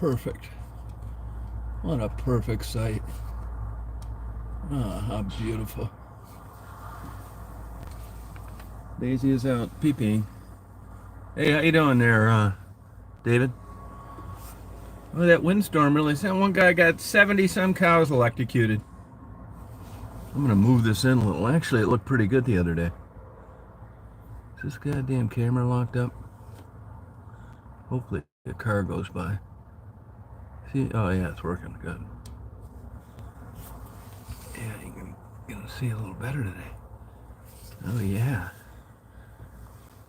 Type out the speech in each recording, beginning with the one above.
perfect. What a perfect sight. Ah, how beautiful. Daisy is out peeping. Hey, how you doing there, David? Oh, that windstorm really sent one guy got 70 some cows electrocuted. I'm gonna move this in a little. Actually, it looked pretty good the other day. Is this goddamn camera locked up? Hopefully a car goes by. See? Oh yeah, it's working good. Yeah, gonna see a little better today. Oh yeah.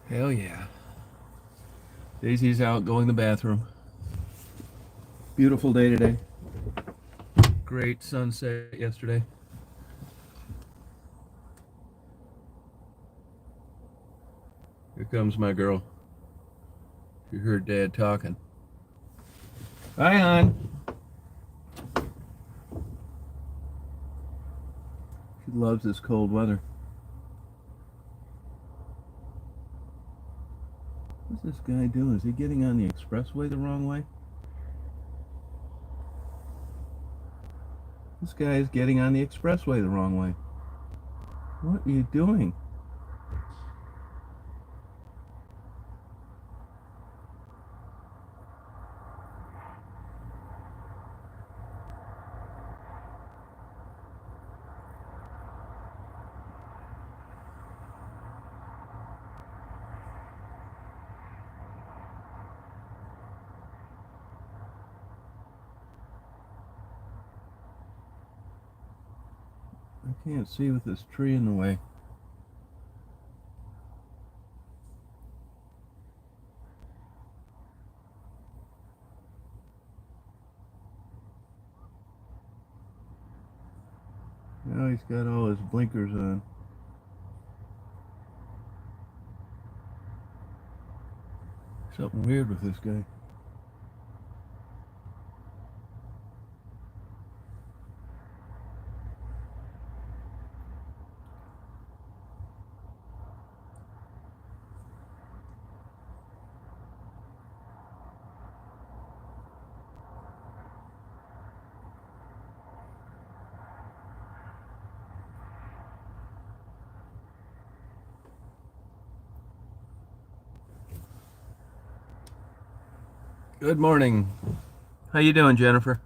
Hell yeah. Daisy's out going to the bathroom. Beautiful day today. Great sunset yesterday. Here comes my girl. You heard Dad talking. Hi, hon. She loves this cold weather. What's this guy doing? Is he getting on the expressway the wrong way? This guy is getting on the expressway the wrong way. What are you doing? I can't see with this tree in the way. Now he's got all his blinkers on. Something weird with this guy. Good morning. How you doing, Jennifer?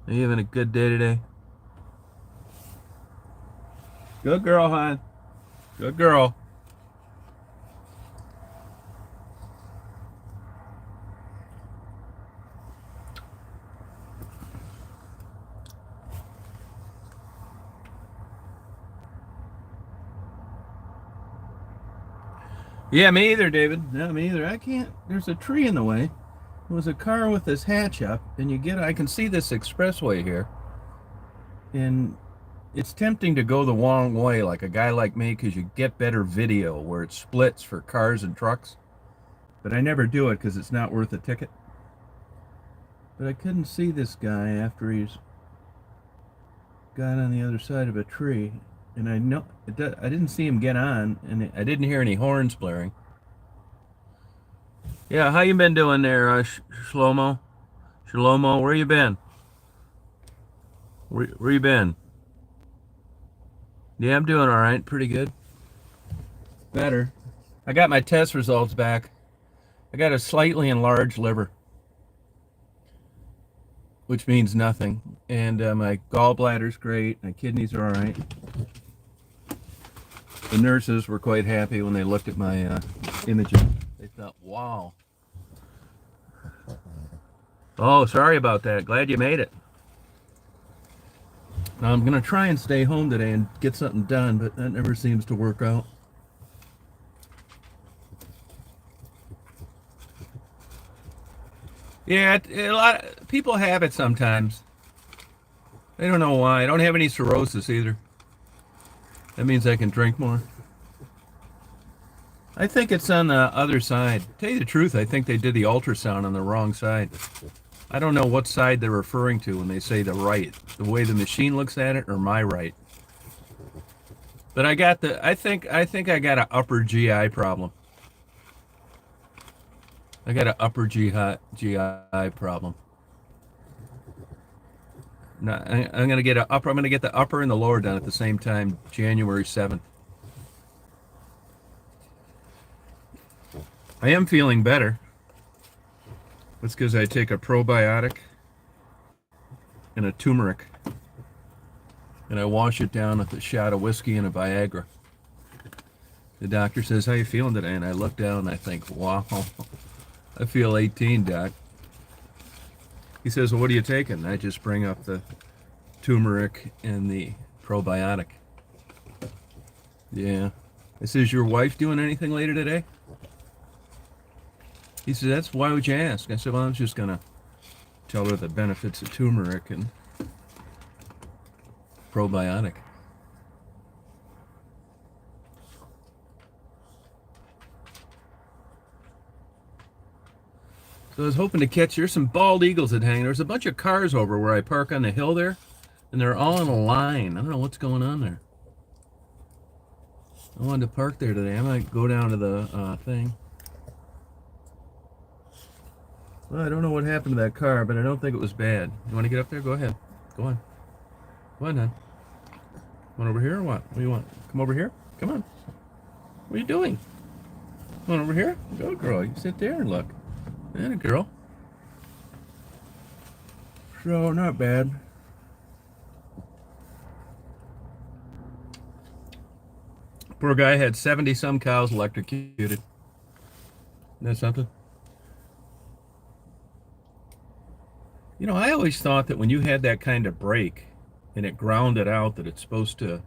Are you having a good day today? Good girl, hon. Good girl. Yeah, me either, David. No, me either. I can't. There's a tree in the way. There was a car with this hatch up, and I can see this expressway here. And it's tempting to go the wrong way, like a guy like me, because you get better video where it splits for cars and trucks. But I never do it because it's not worth a ticket. But I couldn't see this guy after he's got on the other side of a tree. And I didn't see him get on, and I didn't hear any horns blaring. Yeah, how you been doing there, Shlomo? Shlomo, where you been? Where you been? Yeah, I'm doing all right, pretty good. Better. I got my test results back. I got a slightly enlarged liver, which means nothing. And my gallbladder's great. My kidneys are all right. The nurses were quite happy when they looked at my imaging. They thought, wow. Oh, sorry about that. Glad you made it. Now, I'm going to try and stay home today and get something done, but that never seems to work out. Yeah, a lot of people have it sometimes. They don't know why. I don't have any cirrhosis either. That means I can drink more. I think it's on the other side. To tell you the truth, I think they did the ultrasound on the wrong side. I don't know what side they're referring to when they say the right. The way the machine looks at it, or my right. But I think I got an upper GI problem. I got an upper GI problem. No, I'm gonna get a upper. I'm gonna get the upper and the lower done at the same time, January 7th. I am feeling better. That's because I take a probiotic and a turmeric, and I wash it down with a shot of whiskey and a Viagra. The doctor says, "How you feeling today?" And I look down and I think, "Wow, I feel 18, Doc." He says, "Well, what are you taking?" And I just bring up the turmeric and the probiotic. Yeah. I says, "Is your wife doing anything later today?" He said, "That's why would you ask?" I said, "Well, I was just gonna tell her the benefits of turmeric and probiotic." So I was hoping to catch. There's some bald eagles that hang. There's a bunch of cars over where I park on the hill there, and they're all in a line. I don't know what's going on there. I wanted to park there today. I might go down to the thing. Well, I don't know what happened to that car, but I don't think it was bad. You want to get up there? Go ahead. Go on. Go on, then. Want over here or what? What do you want? Come over here? Come on. What are you doing? Come on over here? Go, girl. You sit there and look. And a girl. So, not bad. Poor guy had 70 some cows electrocuted. Isn't that something? You know, I always thought that when you had that kind of break and it grounded out, that it's supposed to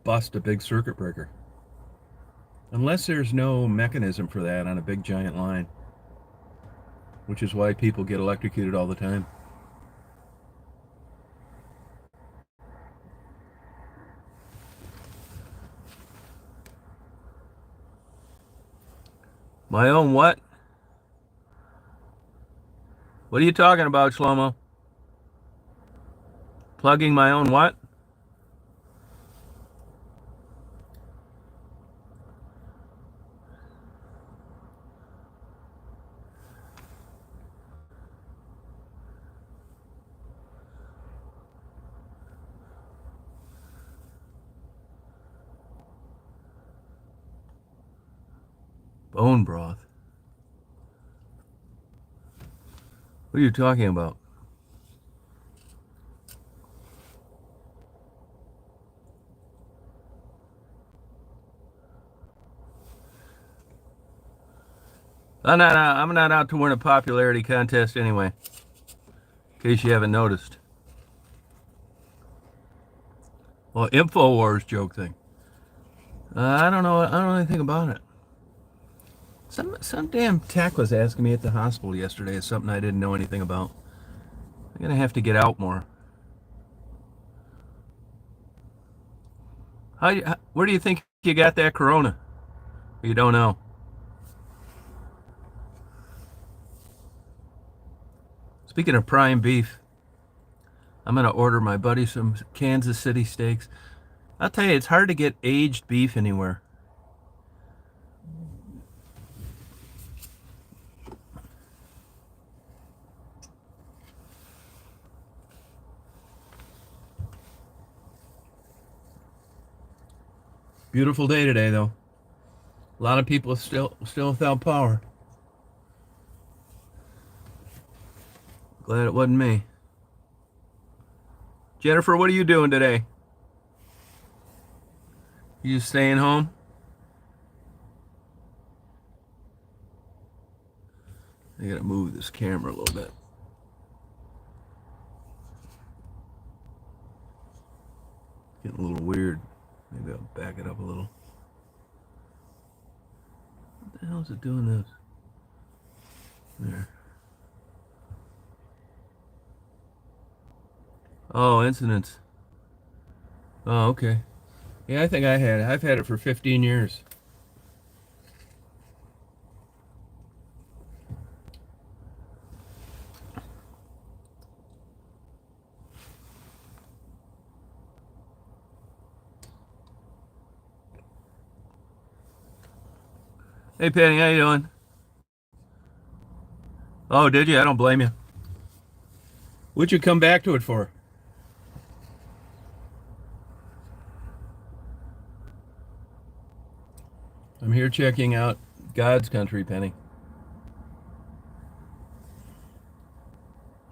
bust a big circuit breaker. Unless there's no mechanism for that on a big giant line, which is why people get electrocuted all the time. My own what? What are you talking about, Shlomo? Plugging my own what? Bone broth. What are you talking about? I'm not out to win a popularity contest anyway, in case you haven't noticed. Well, InfoWars joke thing. I don't know. I don't know anything about it. Some damn tech was asking me at the hospital yesterday. It's something I didn't know anything about. I'm gonna have to get out more. Where do you think you got that corona? You don't know. Speaking of prime beef, I'm gonna order my buddy some Kansas City steaks. I'll tell you, it's hard to get aged beef anywhere. Beautiful day today, though. A lot of people still without power. Glad it wasn't me. Jennifer, what are you doing today? You just staying home? I gotta move this camera a little bit. Getting a little weird. Maybe I'll back it up a little. What the hell is it doing this? There. Oh, incidents. Oh, okay. Yeah, I think I've had it for 15 years. Hey, Penny, how you doing? Oh, did you? I don't blame you. What'd you come back to it for? I'm here checking out God's country, Penny.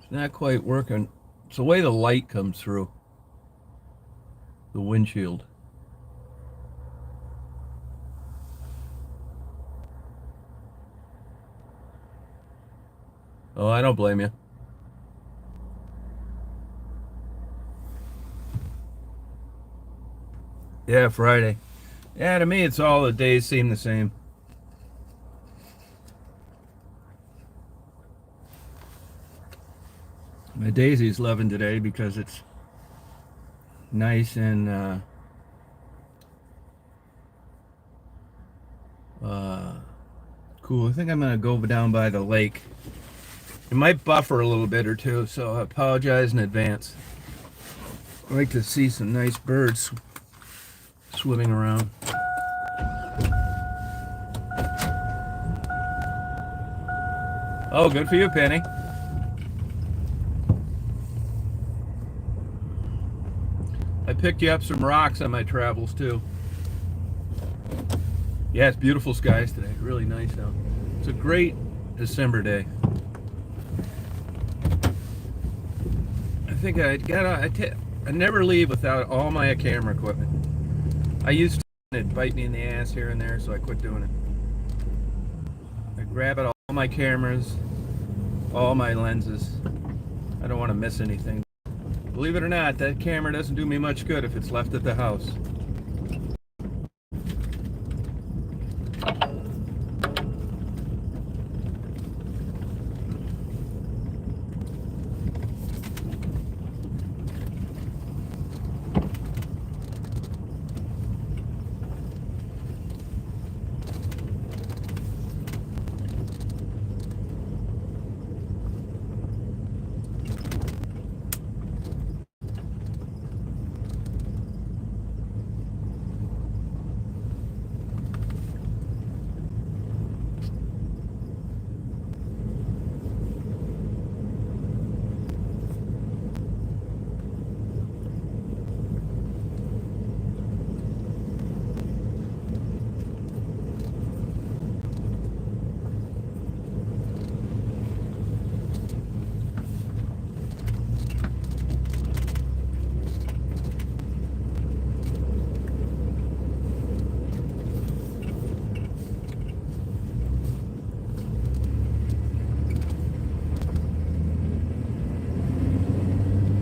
It's not quite working. It's the way the light comes through the windshield. Oh, I don't blame you. Yeah, Friday. Yeah, to me, it's all the days seem the same. My Daisy's loving today because it's nice and uh, cool. I think I'm gonna go down by the lake. It might buffer a little bit or two, so I apologize in advance. I like to see some nice birds swimming around. Oh, good for you, Penny. I picked you up some rocks on my travels too. Yeah, it's beautiful skies today. Really nice out. It's a great December day. I think I never leave without all my camera equipment. I used to, it'd bite me in the ass here and there, so I quit doing it. I grab it, all my cameras, all my lenses. I don't want to miss anything. Believe it or not, that camera doesn't do me much good if it's left at the house.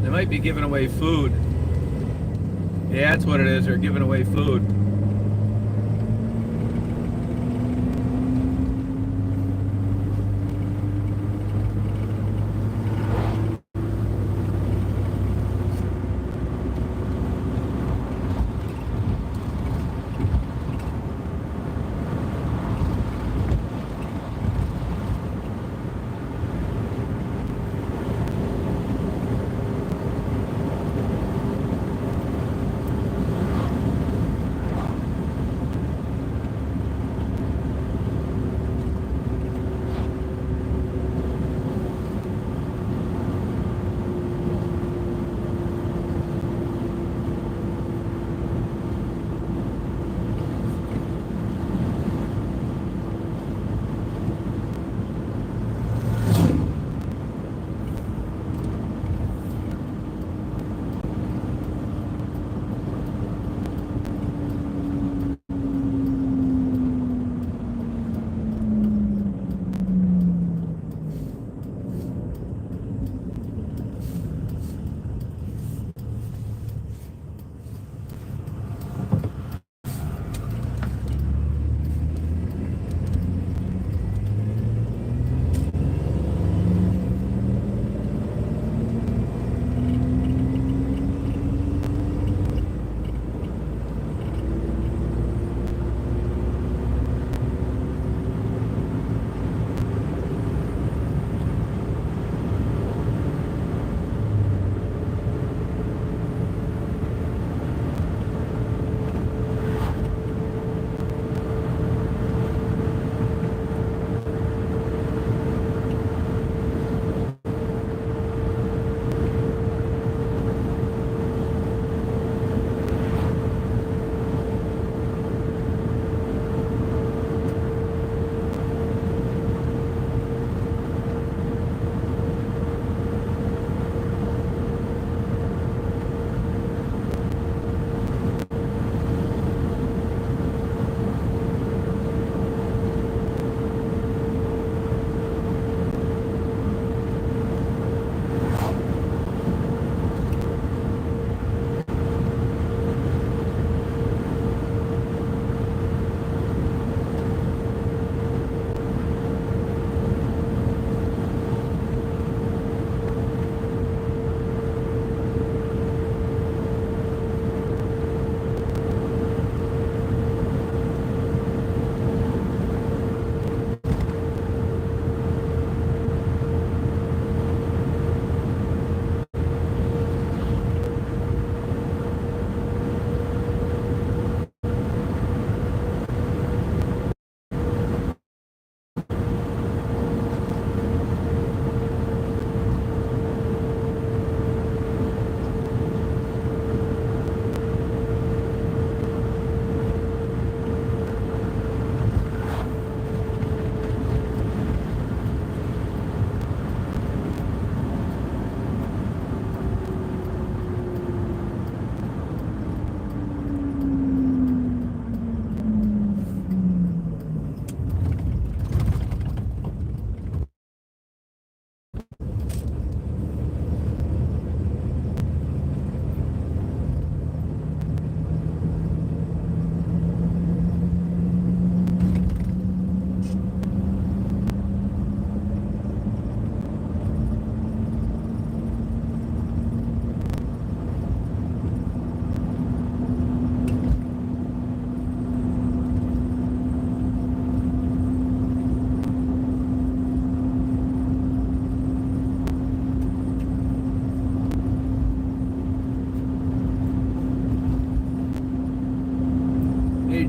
They might be giving away food. Yeah, that's what it is. They're giving away food.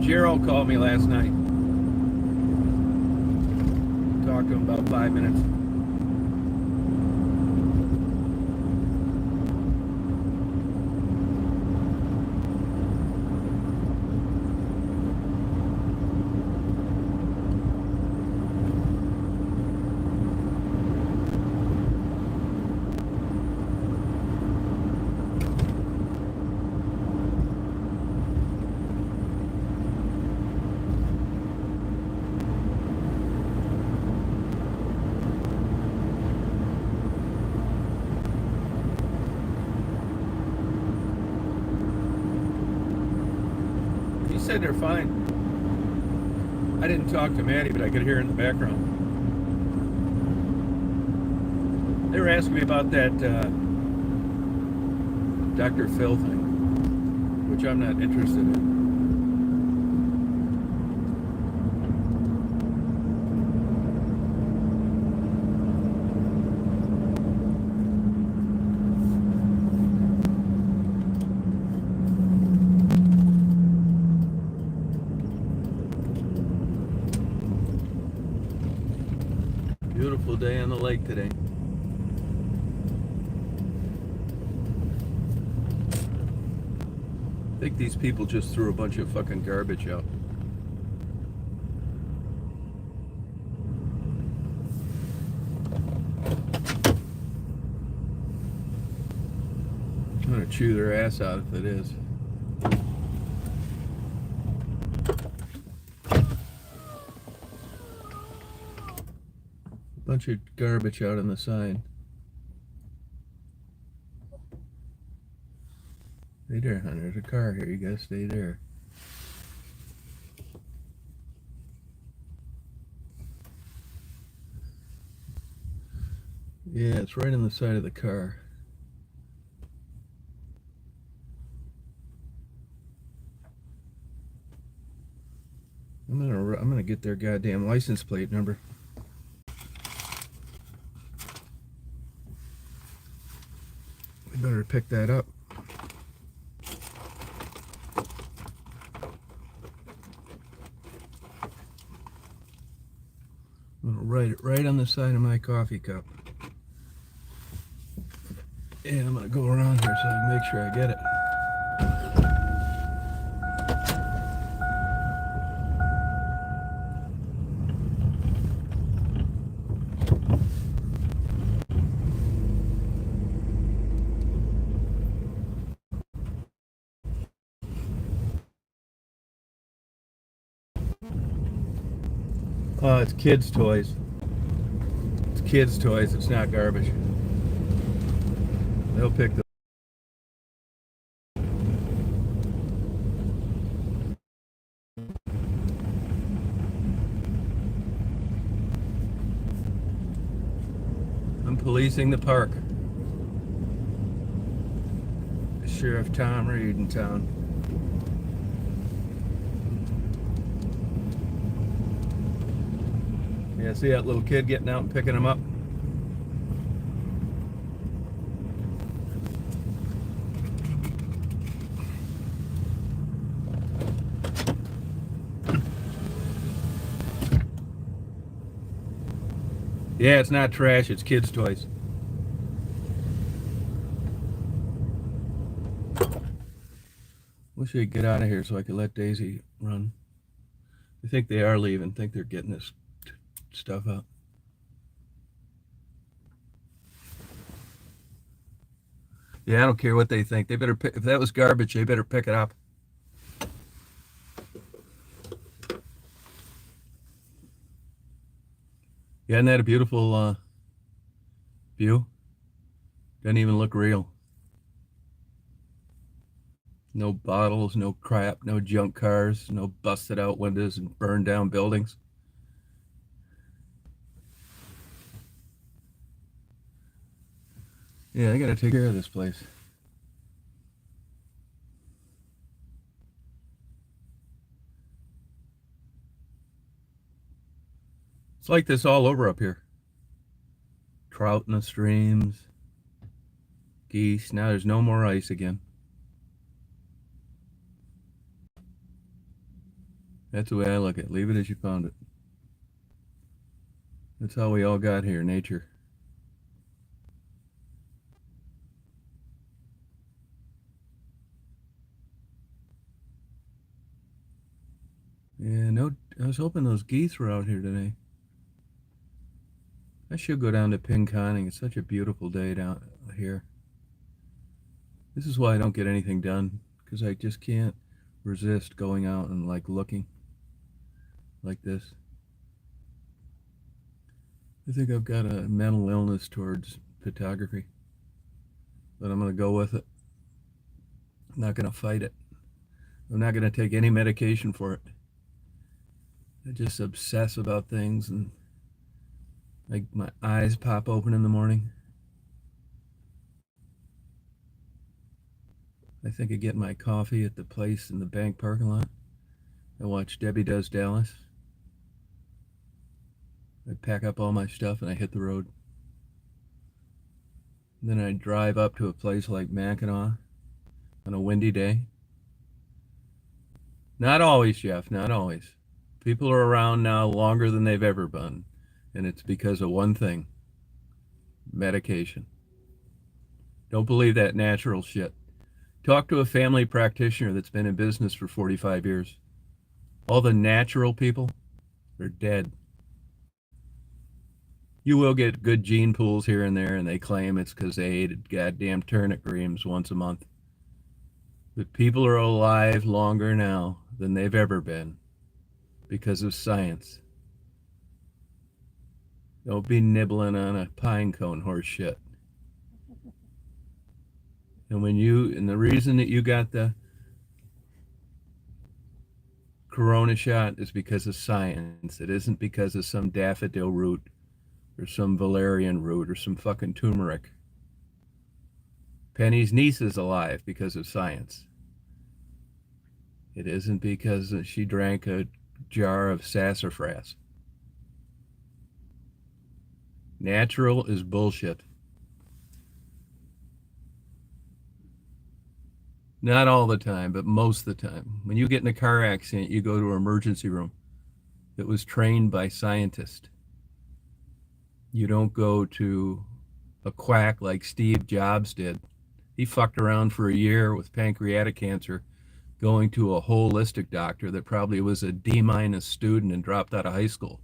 Gerald called me last night. Talked to him about 5 minutes. He said they're fine. I didn't talk to Maddie, but I could hear in the background. They were asking me about that Dr. Phil thing, which I'm not interested in. Beautiful day on the lake today. I think these people just threw a bunch of fucking garbage out. I'm gonna chew their ass out if it is. Bunch of garbage out on the side. Stay there, hon. There's a car here. You gotta stay there. Yeah, it's right on the side of the car. I'm gonna get their goddamn license plate number. We better pick that up. I'm gonna write it right on the side of my coffee cup. And I'm gonna go around here so I can make sure I get it. It's kids' toys. It's kids' toys. It's not garbage. They'll pick the. I'm policing the park. Sheriff Tom Reed in town. Yeah, see that little kid getting out and picking him up? Yeah, it's not trash, it's kids' toys. Wish they'd get out of here so I could let Daisy run. I think they are leaving. I think they're getting this stuff out. Yeah, I don't care what they think. They better pick, if that was garbage, they better pick it up. Yeah, isn't that a beautiful view? Doesn't even look real. No bottles, no crap, no junk cars, no busted out windows and burned down buildings. Yeah, I gotta take care of this place. It's like this all over up here. Trout in the streams, geese. Now there's no more ice again. That's the way I look at it. Leave it as you found it. That's how we all got here, nature. Yeah, no, I was hoping those geese were out here today. I should go down to Pinconning. It's such a beautiful day down here. This is why I don't get anything done, because I just can't resist going out and like looking like this. I think I've got a mental illness towards photography, but I'm going to go with it. I'm not going to fight it. I'm not going to take any medication for it. I just obsess about things and like my eyes pop open in the morning. I think of getting my coffee at the place in the bank parking lot. I watch Debbie Does Dallas. I pack up all my stuff and I hit the road. And then I drive up to a place like Mackinac on a windy day. Not always, Jeff, not always. People are around now longer than they've ever been, and it's because of one thing: medication. Don't believe that natural shit. Talk to a family practitioner that's been in business for 45 years. All the natural people are dead. You will get good gene pools here and there, and they claim it's because they ate goddamn turnip greens once a month. But people are alive longer now than they've ever been because of science. Don't be nibbling on a pine cone horse shit. And the reason that you got the corona shot is because of science. It isn't because of some daffodil root or some valerian root or some fucking turmeric. Penny's niece is alive because of science. It isn't because she drank a jar of sassafras. Natural is bullshit. Not all the time, but most of the time. When you get in a car accident, you go to an emergency room that was trained by scientists. You don't go to a quack like Steve Jobs did. He fucked around for a year with pancreatic cancer, going to a holistic doctor that probably was a D minus student and dropped out of high school.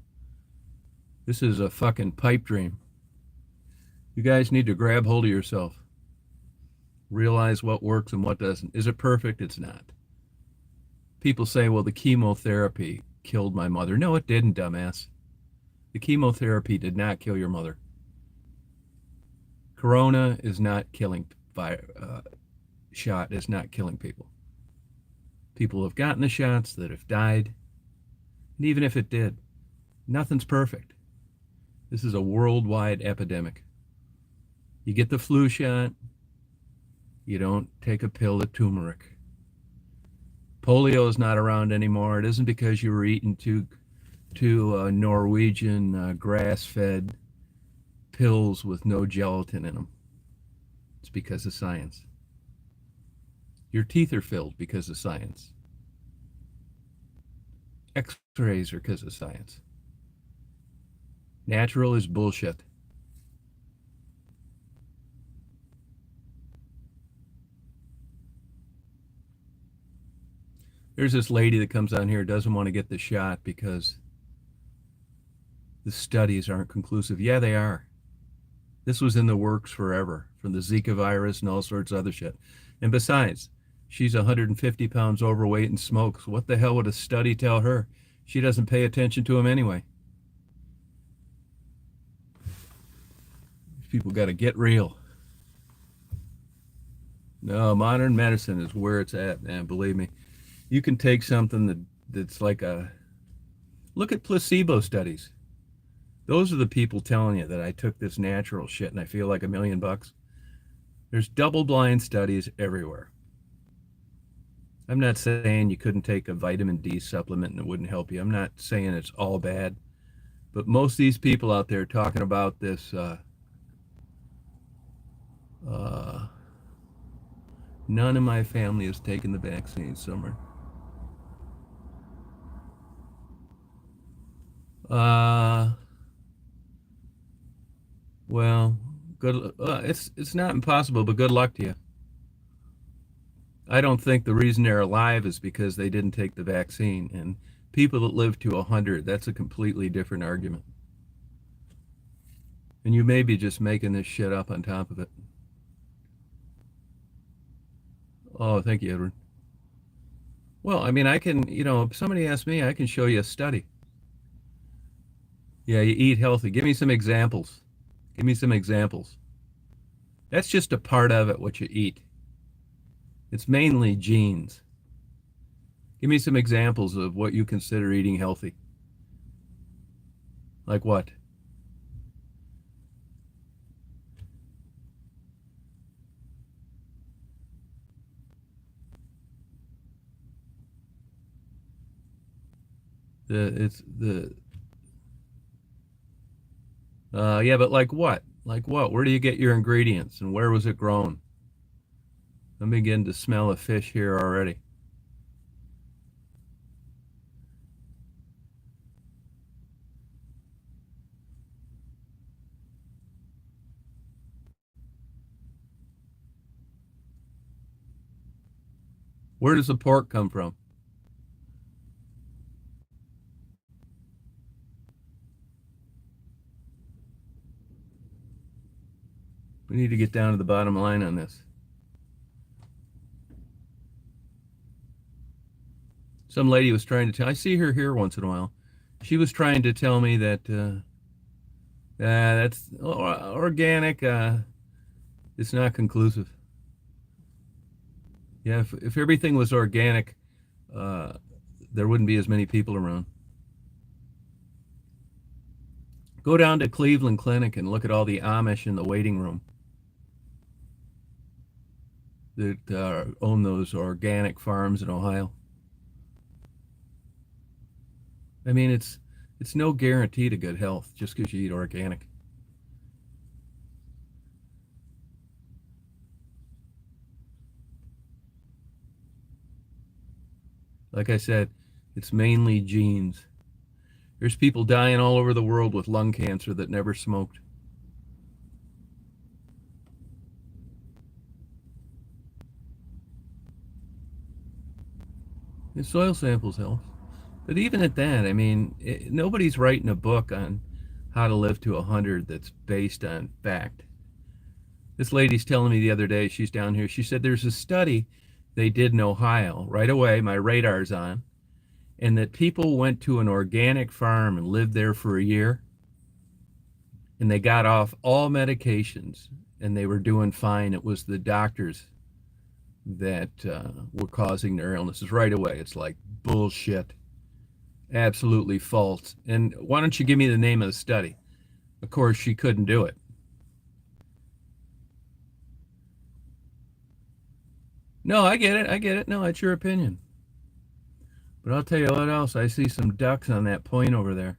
This is a fucking pipe dream. You guys need to grab hold of yourself. Realize what works and what doesn't. Is it perfect? It's not. People say, well, the chemotherapy killed my mother. No, it didn't, dumbass. The chemotherapy did not kill your mother. Corona is not killing, shot is not killing people. People have gotten the shots that have died. And even if it did, nothing's perfect. This is a worldwide epidemic. You get the flu shot, you don't take a pill of turmeric. Polio is not around anymore. It isn't because you were eating two Norwegian grass-fed pills with no gelatin in them. It's because of science. Your teeth are filled because of science. X-rays are because of science. Natural is bullshit. There's this lady that comes on here doesn't want to get the shot because the studies aren't conclusive. Yeah, they are. This was in the works forever, from the Zika virus and all sorts of other shit. And besides, she's 150 pounds overweight and smokes. What the hell would a study tell her? She doesn't pay attention to them anyway. People got to get real. No, modern medicine is where it's at, man. Believe me. You can take something that's like a look at placebo studies. Those are the people telling you that I took this natural shit and I feel like $1,000,000. There's double-blind studies everywhere. I'm not saying you couldn't take a vitamin D supplement and it wouldn't help you. I'm not saying it's all bad. But most of these people out there talking about this, none of my family has taken the vaccine, Summer. Uh, well, good. It's not impossible, but good luck to you. I don't think the reason they're alive is because they didn't take the vaccine. And people that live to 100, that's a completely different argument. And you may be just making this shit up on top of it. Oh, thank you, Edward. Well, I mean, I can, if somebody asks me, I can show you a study. Yeah, you eat healthy. Give me some examples. Give me some examples. That's just a part of it, what you eat. It's mainly genes. Give me some examples of what you consider eating healthy. Like what? It's the yeah, but like what? Like what? Where do you get your ingredients and where was it grown? I'm beginning to smell a fish here already. Where does the pork come from? We need to get down to the bottom line on this. Some lady was trying to tell. I see her here once in a while. She was trying to tell me that that's organic. It's not conclusive. Yeah, if everything was organic, uh, there wouldn't be as many people around. Go down to Cleveland Clinic and look at all the Amish in the waiting room that own those organic farms in Ohio. I mean, it's no guarantee to good health just because you eat organic. Like I said, it's mainly genes. There's people dying all over the world with lung cancer that never smoked. And soil samples help. But even at that, I mean, nobody's writing a book on how to live to 100 that's based on fact. This lady's telling me the other day, she's down here, she said there's a study they did in Ohio. Right away, my radar's on, and that people went to an organic farm and lived there for a year, and they got off all medications, and they were doing fine. It was the doctors that were causing their illnesses right away. It's like bullshit, absolutely false. And why don't you give me the name of the study? Of course, she couldn't do it. No, I get it. I get it. No, it's your opinion. But I'll tell you what else. I see some ducks on that point over there,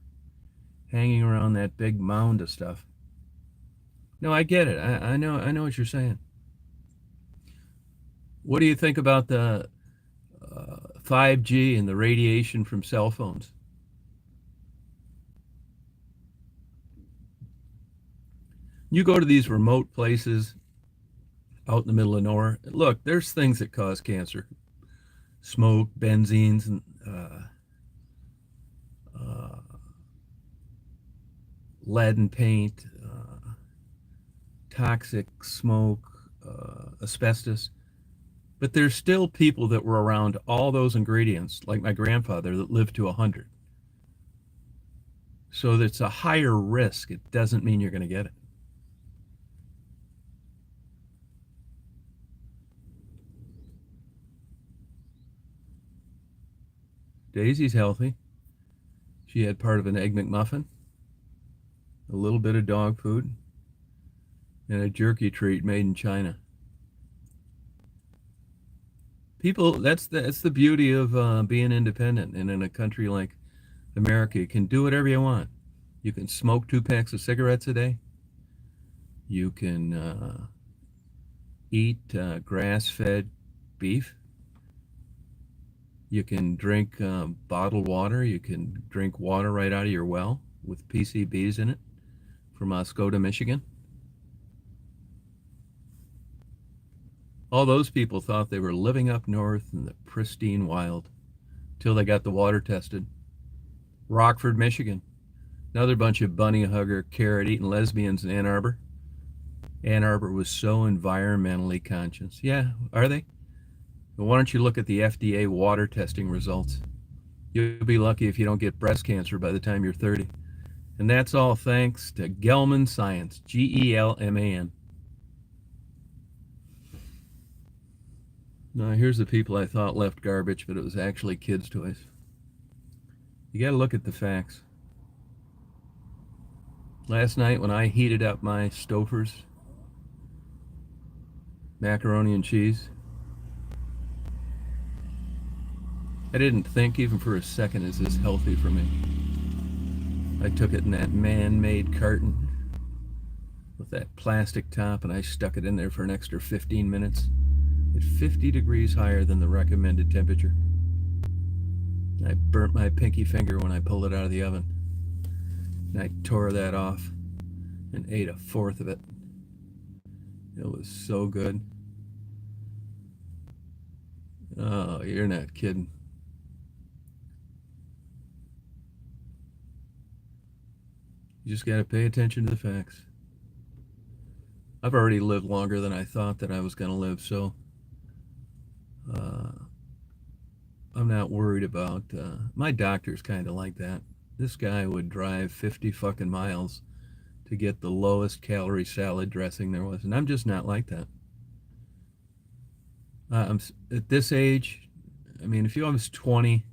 hanging around that big mound of stuff. No, I get it. I know. I know what you're saying. What do you think about the 5G and the radiation from cell phones? You go to these remote places out in the middle of nowhere. Look, there's things that cause cancer: smoke, benzenes, and uh, lead and paint, toxic smoke, asbestos. But there's still people that were around all those ingredients, like my grandfather, that lived to 100. So it's a higher risk. It doesn't mean you're going to get it. Daisy's healthy. She had part of an Egg McMuffin, a little bit of dog food, and a jerky treat made in China. People, that's the beauty of being independent, and in a country like America, you can do whatever you want. You can smoke 2 packs of cigarettes a day. You can eat grass-fed beef. You can drink bottled water. You can drink water right out of your well with PCBs in it from Oscoda, Michigan. All those people thought they were living up north in the pristine wild till they got the water tested. Rockford, Michigan. Another bunch of bunny hugger, carrot eating lesbians in Ann Arbor. Ann Arbor was so environmentally conscious. Yeah, are they? Well, why don't you look at the FDA water testing results? You'll be lucky if you don't get breast cancer by the time you're 30. And that's all thanks to Gelman Science, Gelman. Now, here's the people I thought left garbage, but it was actually kids' toys. You got to look at the facts. Last night, when I heated up my Stouffer's macaroni and cheese, I didn't think even for a second, is this healthy for me? I took it in that man-made carton with that plastic top and I stuck it in there for an extra 15 minutes at 50 degrees higher than the recommended temperature. I burnt my pinky finger when I pulled it out of the oven. And I tore that off and ate a fourth of it. It was so good. Oh, you're not kidding. You just got to pay attention to the facts. I've already lived longer than I thought that I was going to live, so uh, I'm not worried about. My doctor's kind of like that. This guy would drive 50 fucking miles to get the lowest calorie salad dressing there was, and I'm just not like that. I'm at this age. I mean, if I was 20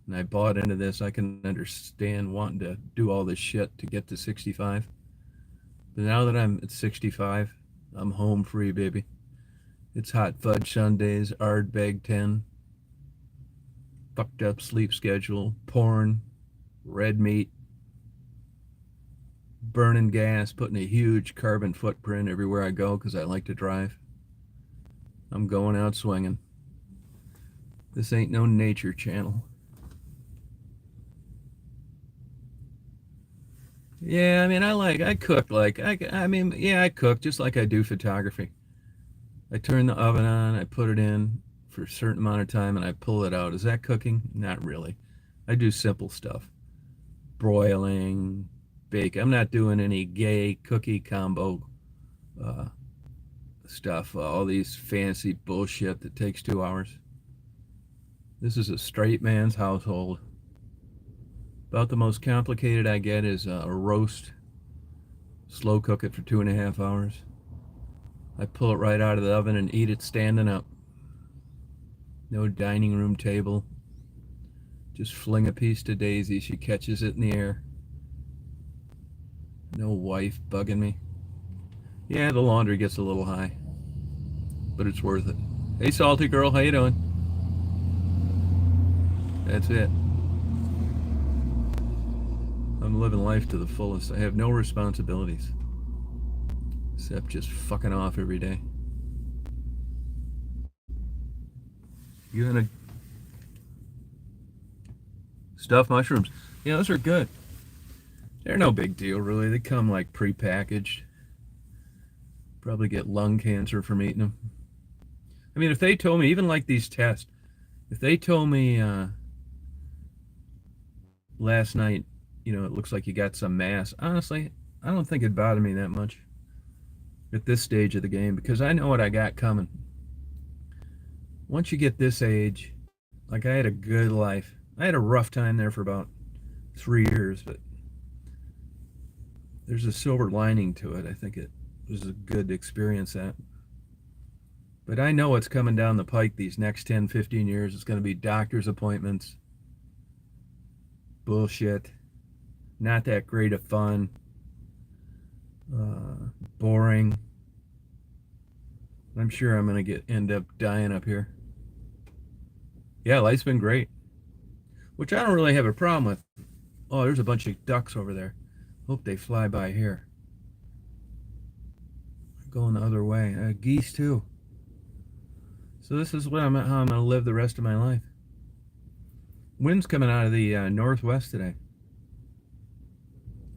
and I bought into this, I can understand wanting to do all this shit to get to 65. But now that I'm at 65, I'm home free, baby. It's hot fudge Sundays, Ardbeg 10, fucked up sleep schedule, porn, red meat, burning gas, putting a huge carbon footprint everywhere I go because I like to drive. I'm going out swinging. This ain't no nature channel. Yeah, I mean, I cook yeah, I cook just like I do photography. I turn the oven on, I put it in for a certain amount of time, and I pull it out. Is that cooking? Not really. I do simple stuff. Broiling, bake. I'm not doing any gay cookie combo uh, stuff, all these fancy bullshit that takes 2 hours. This is a straight man's household. About the most complicated I get is a roast. Slow cook it for 2.5 hours. I pull it right out of the oven and eat it standing up. No dining room table. Just fling a piece to Daisy. She catches it in the air. No wife bugging me. Yeah, the laundry gets a little high, but it's worth it. Hey, salty girl, how you doing? That's it. I'm living life to the fullest. I have no responsibilities except just fucking off every day. You gonna stuffed mushrooms? Yeah, those are good. They're no big deal, really. They come like pre-packaged. Probably get lung cancer from eating them. I mean, if they told me, even like these tests, if they told me last night, it looks like you got some mass, honestly, I don't think it'd bother me that much at this stage of the game because I know what I got coming. Once you get this age, like I had a good life. I had a rough time there for about 3 years, but there's a silver lining to it. I think it was a good experience that. But I know what's coming down the pike these next 10, 15 years. It's going to be doctor's appointments, bullshit, not that great of fun, boring. I'm sure I'm going to end up dying up here. Yeah, life's been great, which I don't really have a problem with. Oh, there's a bunch of ducks over there. Hope they fly by here. Going the other way. Geese too. So this is how I'm going to live the rest of my life. Wind's coming out of the northwest today,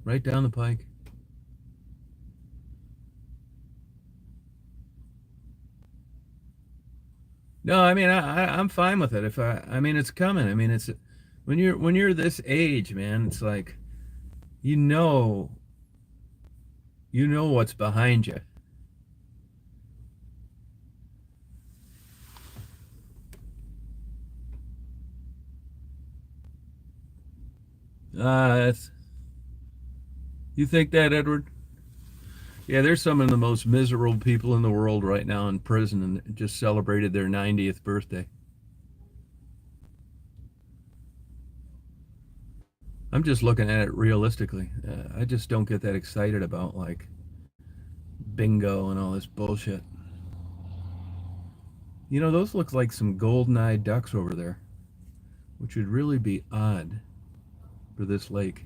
right down the pike. No, I mean I'm fine with it. If I mean it's coming. I mean it's when you're this age, man. It's like you know you know what's behind you. That's you think that, Edward? Yeah, there's some of the most miserable people in the world right now in prison and just celebrated their 90th birthday. I'm just looking at it realistically. I just don't get that excited about like bingo and all this bullshit. You know, those look like some golden-eyed ducks over there, which would really be odd for this lake.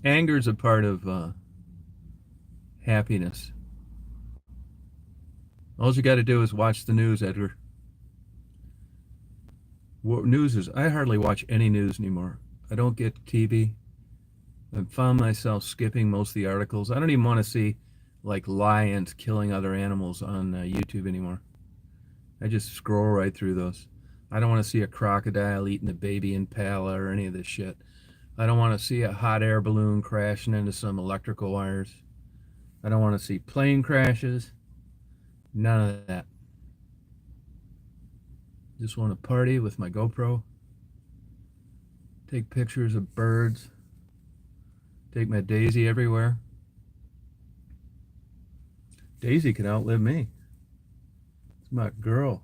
Anger's a part of happiness. All you got to do is watch the news, Edgar. What news is? I hardly watch any news anymore. I don't get TV. I found myself skipping most of the articles. I don't even want to see like lions killing other animals on YouTube anymore. I just scroll right through those. I don't want to see a crocodile eating a baby impala or any of this shit. I don't want to see a hot air balloon crashing into some electrical wires. I don't want to see plane crashes. None of that. Just want to party with my GoPro, take pictures of birds, take my Daisy everywhere. Daisy can outlive me. It's my girl.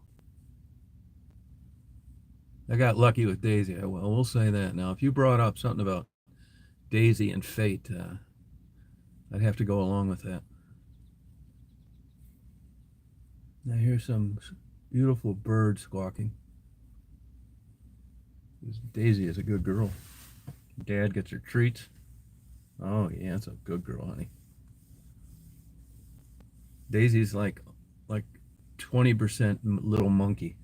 I got lucky with Daisy. Well, we'll say that. Now, if you brought up something about Daisy and fate, I'd have to go along with that. Now, here's some beautiful birds squawking. Daisy is a good girl. Dad gets her treats. Oh, yeah, it's a good girl, honey. Daisy's like 20% little monkey.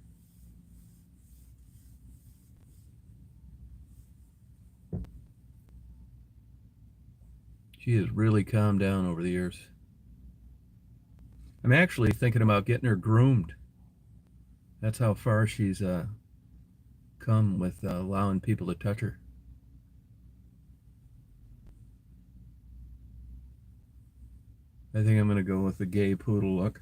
She has really calmed down over the years. I'm actually thinking about getting her groomed. That's how far she's come with allowing people to touch her. I think I'm going to go with the gay poodle look.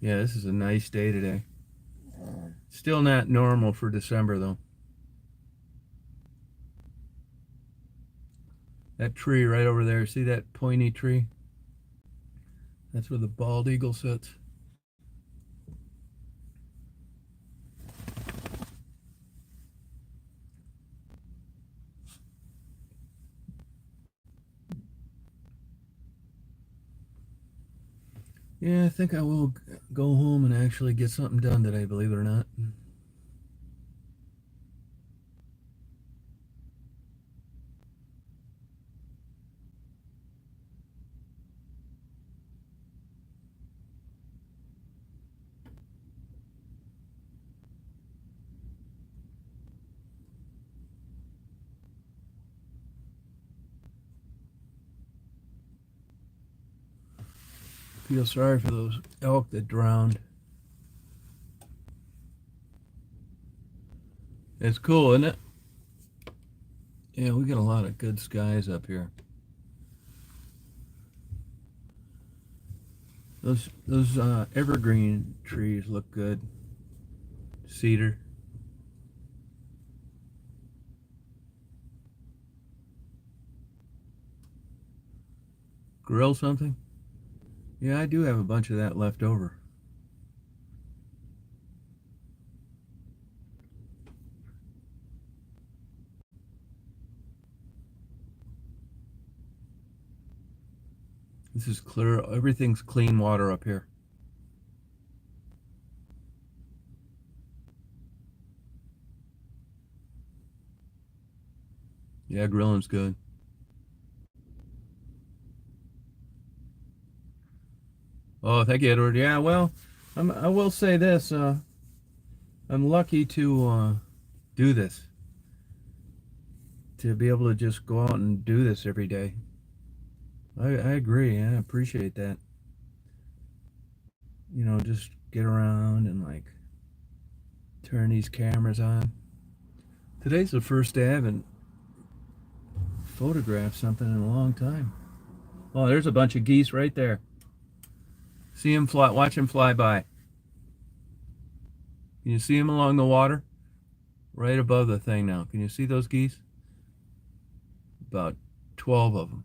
Yeah, this is a nice day today. Still not normal for December, though. That tree right over there, see that pointy tree? That's where the bald eagle sits. Yeah, I think I will go home and actually get something done today, believe it or not. Feel sorry for those elk that drowned. It's cool, isn't it? Yeah, we got a lot of good skies up here. Those evergreen trees look good. Cedar. Grill something? Yeah, I do have a bunch of that left over. This is clear. Everything's clean water up here. Yeah, grilling's good. Oh, thank you, Edward. Yeah, well, I will say this. I'm lucky to do this, to be able to just go out and do this every day. I agree. Yeah, I appreciate that. You know, just get around and like turn these cameras on. Today's the first day I haven't photographed something in a long time. Oh, there's a bunch of geese right there. See them fly, watch them fly by. Can you see them along the water? Right above the thing now. Can you see those geese? About 12 of them.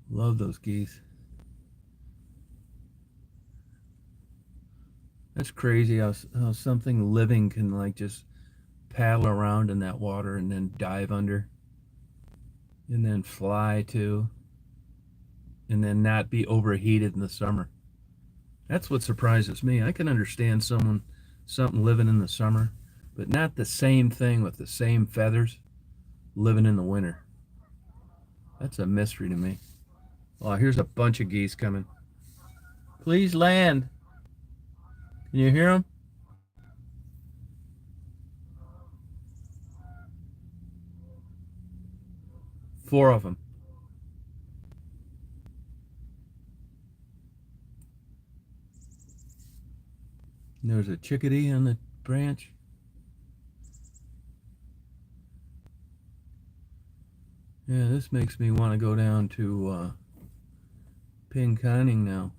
Love those geese. That's crazy how something living can like just paddle around in that water and then dive under and then fly too and then not be overheated in the summer. That's what surprises me. I can understand something living in the summer, but not the same thing with the same feathers living in the winter. That's a mystery to me. Oh, here's a bunch of geese coming. Please land. Can you hear them? Four of them. And there's a chickadee on the branch. Yeah, this makes me want to go down to Pinconning now.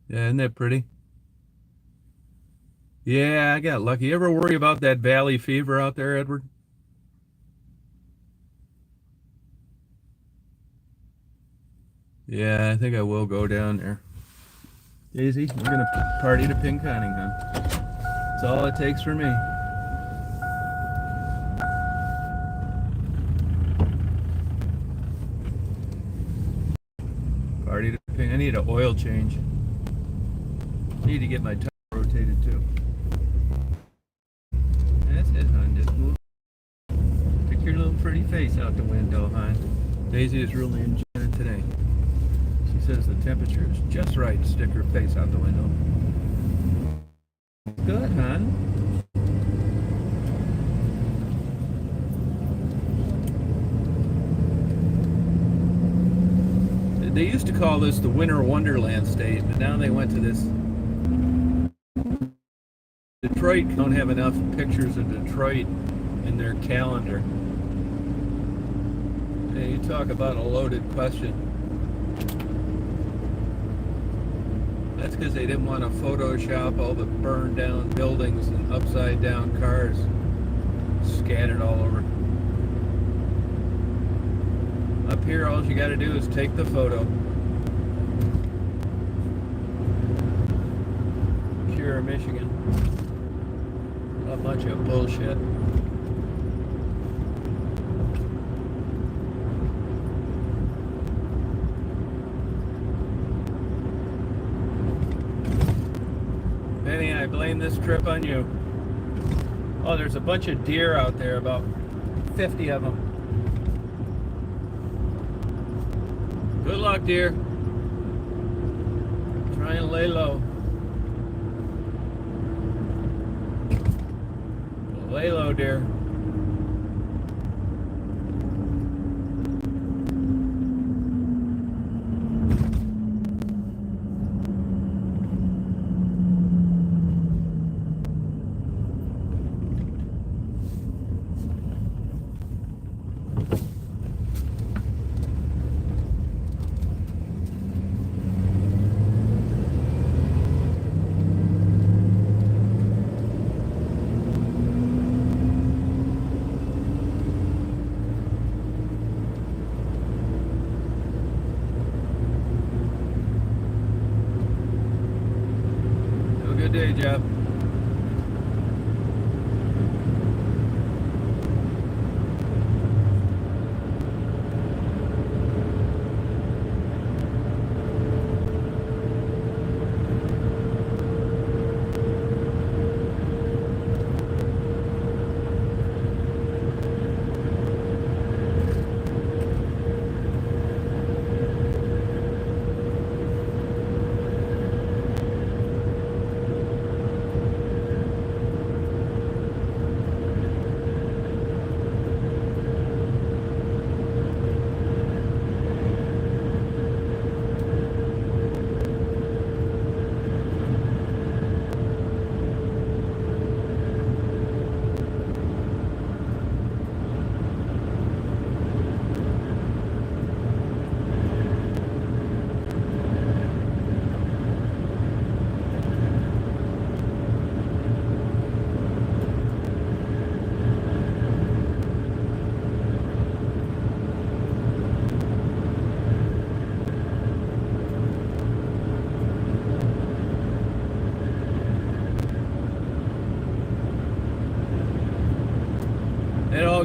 Yeah, isn't that pretty? Yeah, I got lucky. You ever worry about that valley fever out there, Edward? Yeah, I think I will go down there. Daisy, we're gonna party to Pinconning, huh? That's all it takes for me. Party to Pink. I need an oil change. Need to get my tire rotated too. That's it, hon. Just move. Stick your little pretty face out the window, hon. Daisy is really enjoying it today. She says the temperature is just right to stick her face out the window. Good, hon. They used to call this the Winter Wonderland state, but now they went to this. Detroit don't have enough pictures of Detroit in their calendar. Hey, you talk about a loaded question. That's because they didn't want to Photoshop all the burned down buildings and upside down cars scattered all over. Up here, all you got to do is take the photo. Pure Michigan. A bunch of bullshit. Benny, I blame this trip on you. Oh, there's a bunch of deer out there, about 50 of them. Good luck, dear. Try and lay low. Lay low, dear. Have a good day, Jeff.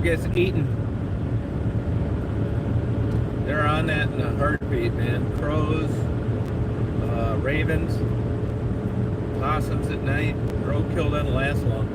gets eaten. They're on that in a heartbeat, man. Crows, ravens, possums at night. Roadkill doesn't last long.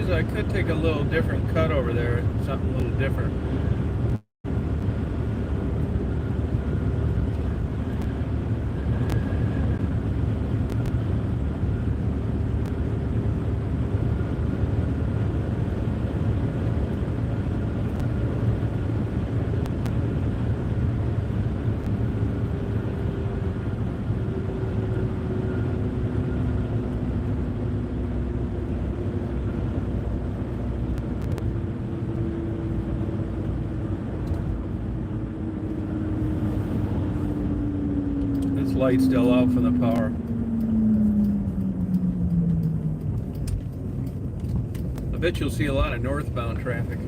I could take a little different cut over there, something a little different. Light still out from the power. I bet you'll see a lot of northbound traffic.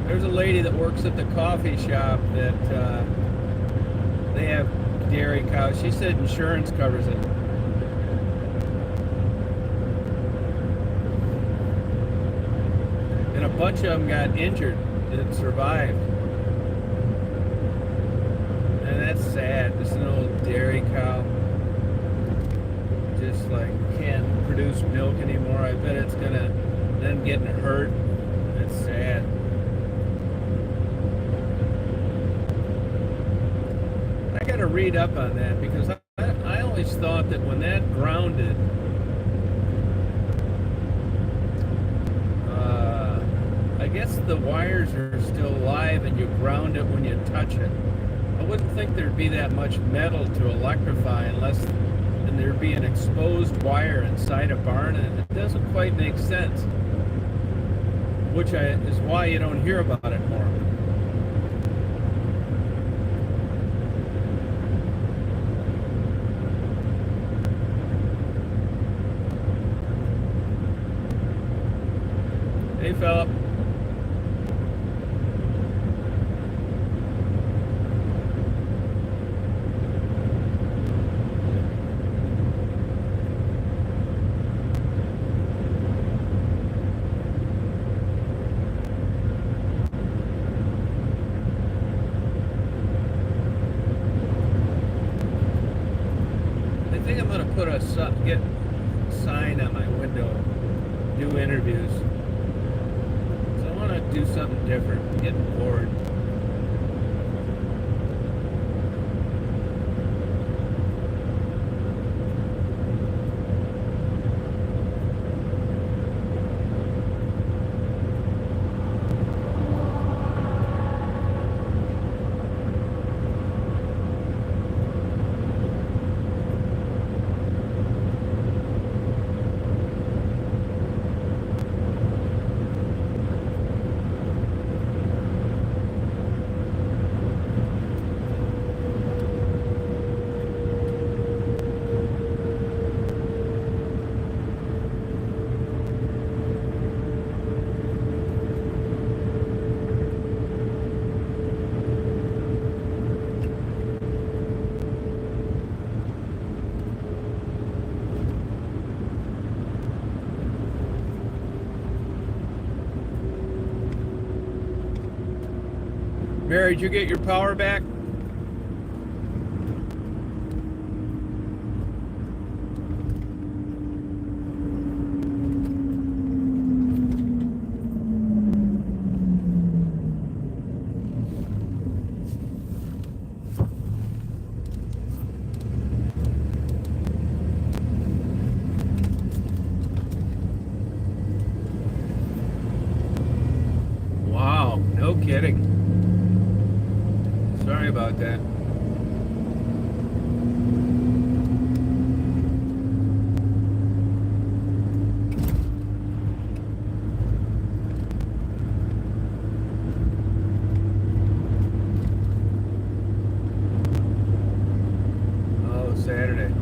There's a lady that works at the coffee shop that they have dairy cows. She said insurance covers it. And a bunch of them got injured and survived. And that's sad. This is an old dairy cow. Just like can't produce milk anymore. I bet it's gonna then getting hurt. That's sad. I gotta read up on that because I always thought that when that grounded, I guess the wires are still live and you ground it when you touch it. I wouldn't think there'd be that much metal to electrify unless and there'd be an exposed wire inside a barn, and it doesn't quite make sense. Which is why you don't hear about it more. Hey, Philip. I think I'm going to put get a sign on my window, new interviews. So I want to do something different. I'm getting bored. Mary, did you get your power back? Wow, no kidding. Sorry about that. Oh, Saturday.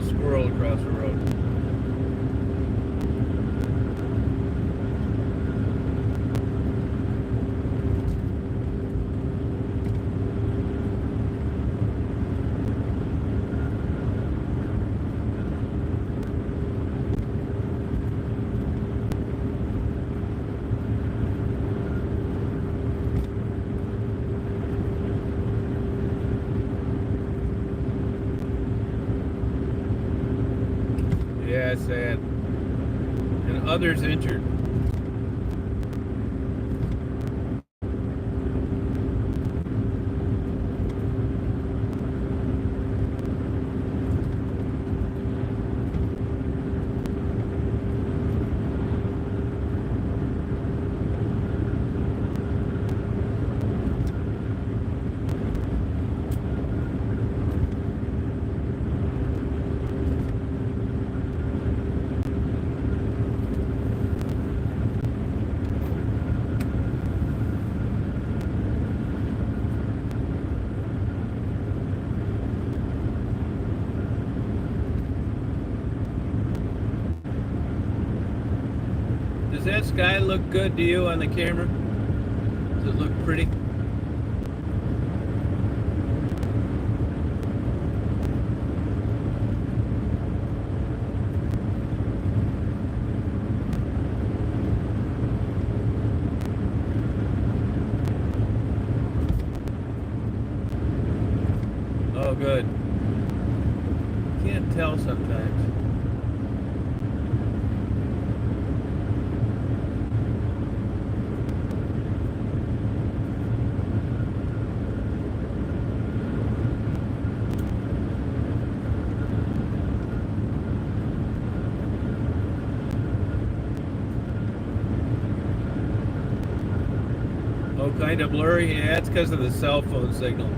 squirrel across the road. Yeah, it's sad. And others injured. Does that sky look good to you on the camera? Does it look pretty? Oh, good. Can't tell sometimes. Oh, kind of blurry? Yeah, it's because of the cell phone signal.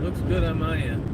Looks good on my end.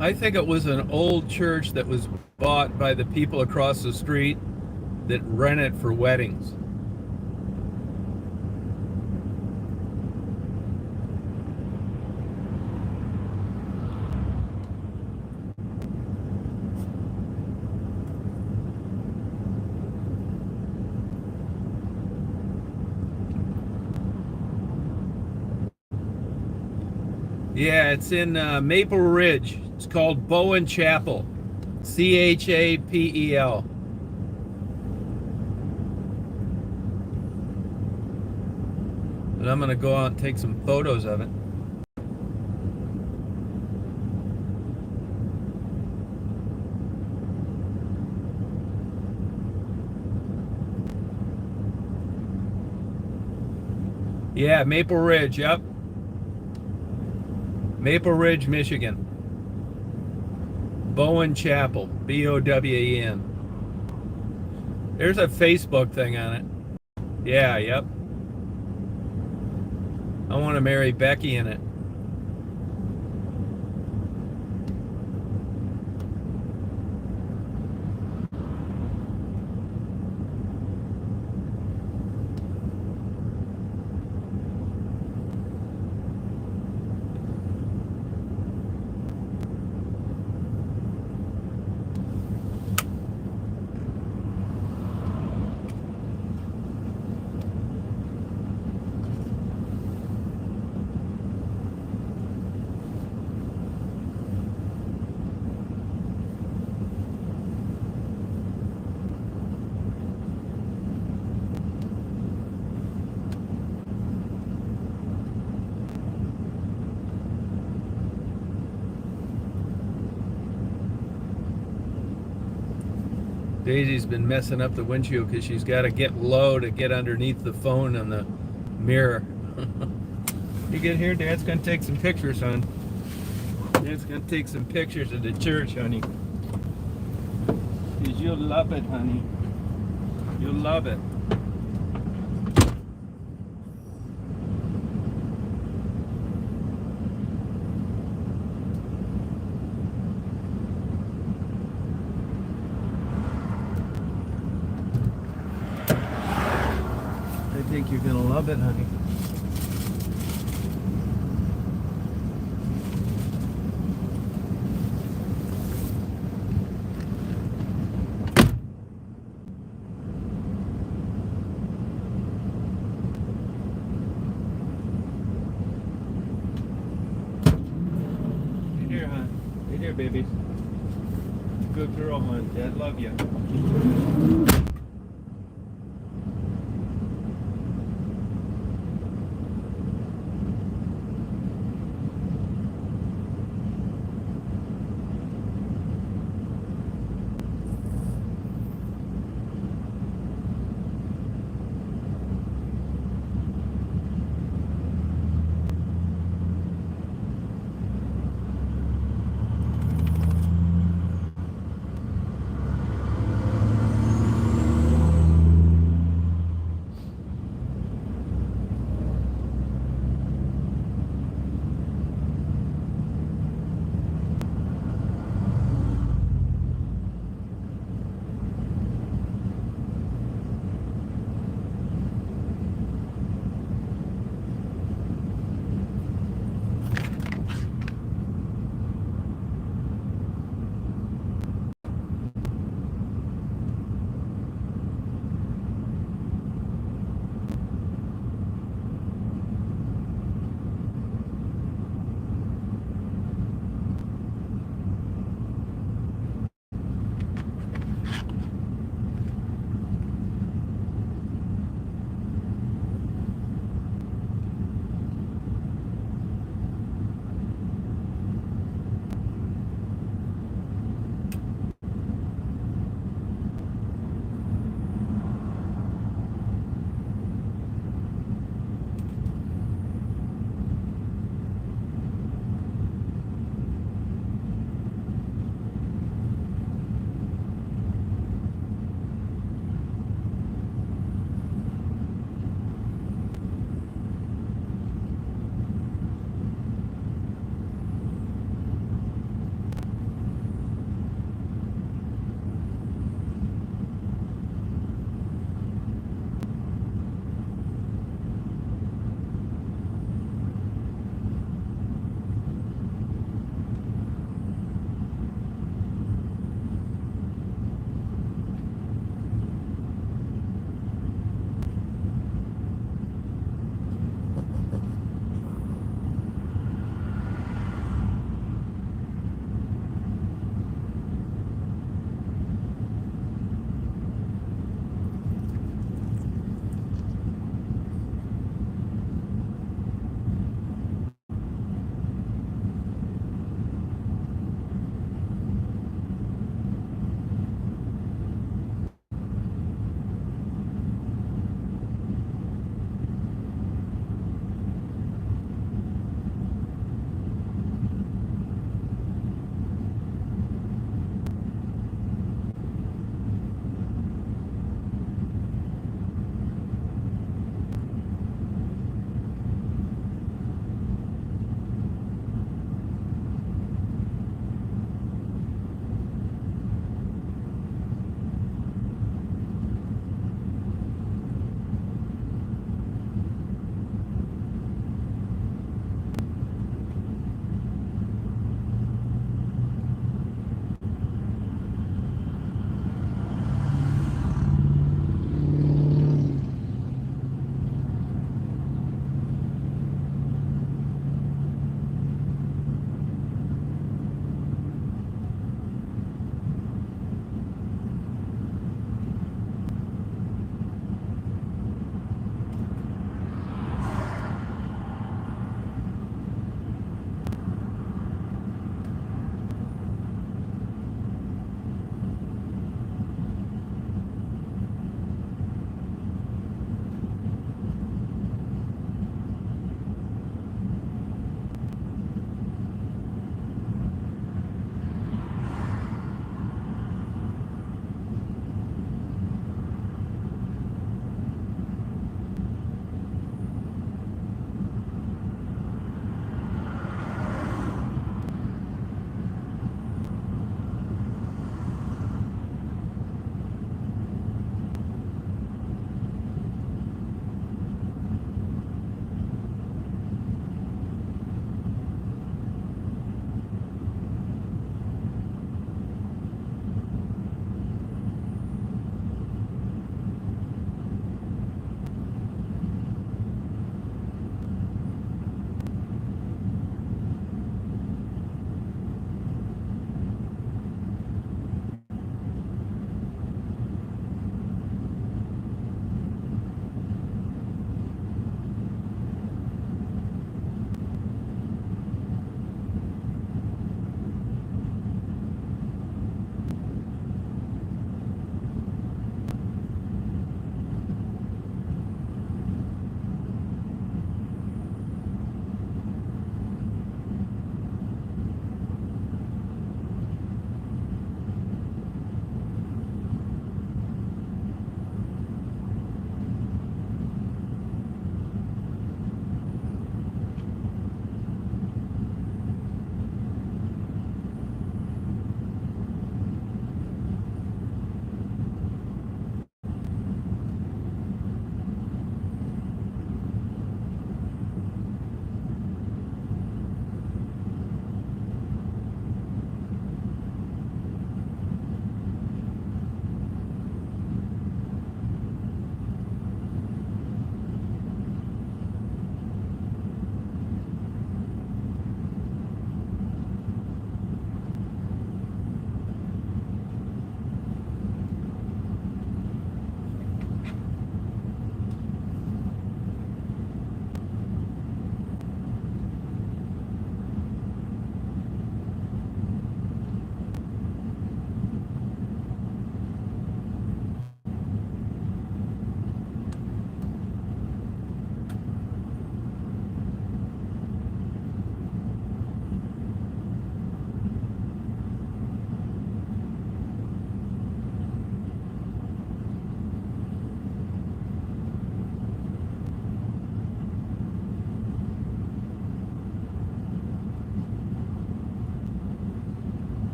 I think it was an old church that was bought by the people across the street that rent it for weddings. Yeah, it's in Maple Ridge. It's called Bowen Chapel. Chapel. And I'm going to go out and take some photos of it. Yeah, Maple Ridge, yep. Maple Ridge, Michigan. Bowen Chapel, Bowen. There's a Facebook thing on it. Yeah, yep. I want to marry Becky in it. Daisy's been messing up the windshield because she's got to get low to get underneath the phone and the mirror. You get here, Dad's going to take some pictures, hon. Dad's going to take some pictures of the church, honey. Because you'll love it, honey. You'll love it. I think you're going to love it, honey. Hey there, hon. Hey there, baby. Good girl, hon. Dad love you.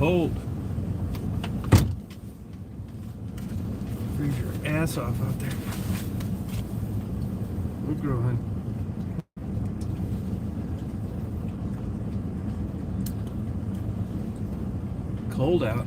cold. Freeze your ass off out there. Good girl, hon. Cold out.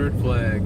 Confederate flag.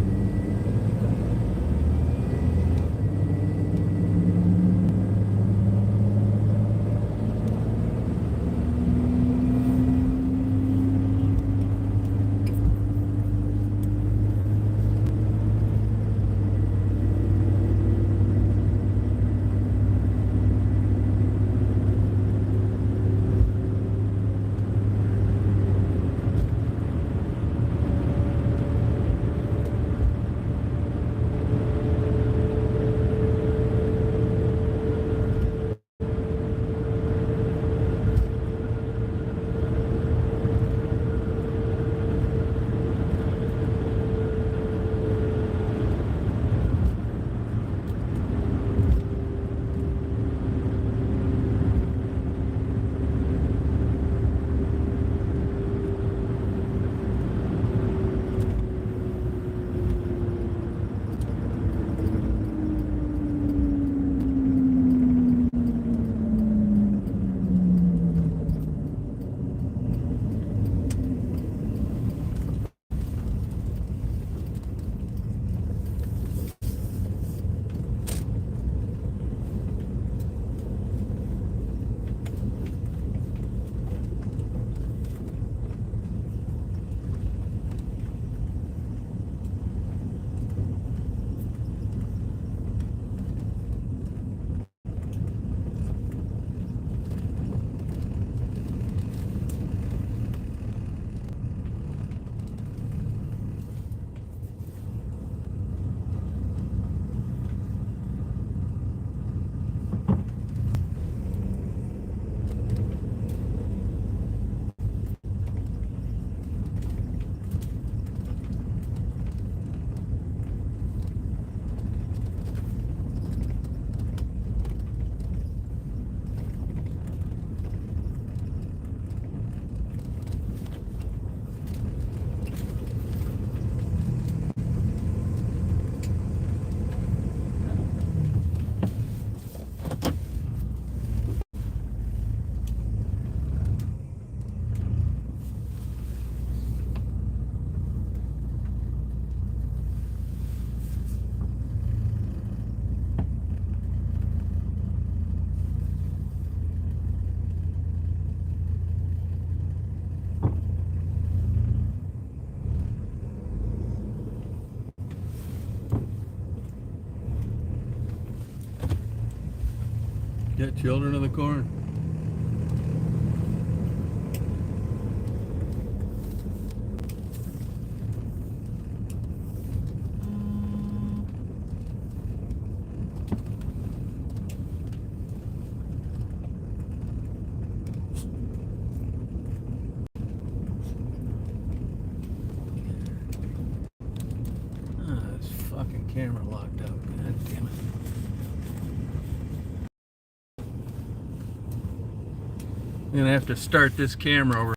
Get children of the corn. This fucking camera locked up. God damn it. I'm gonna have to start this camera over.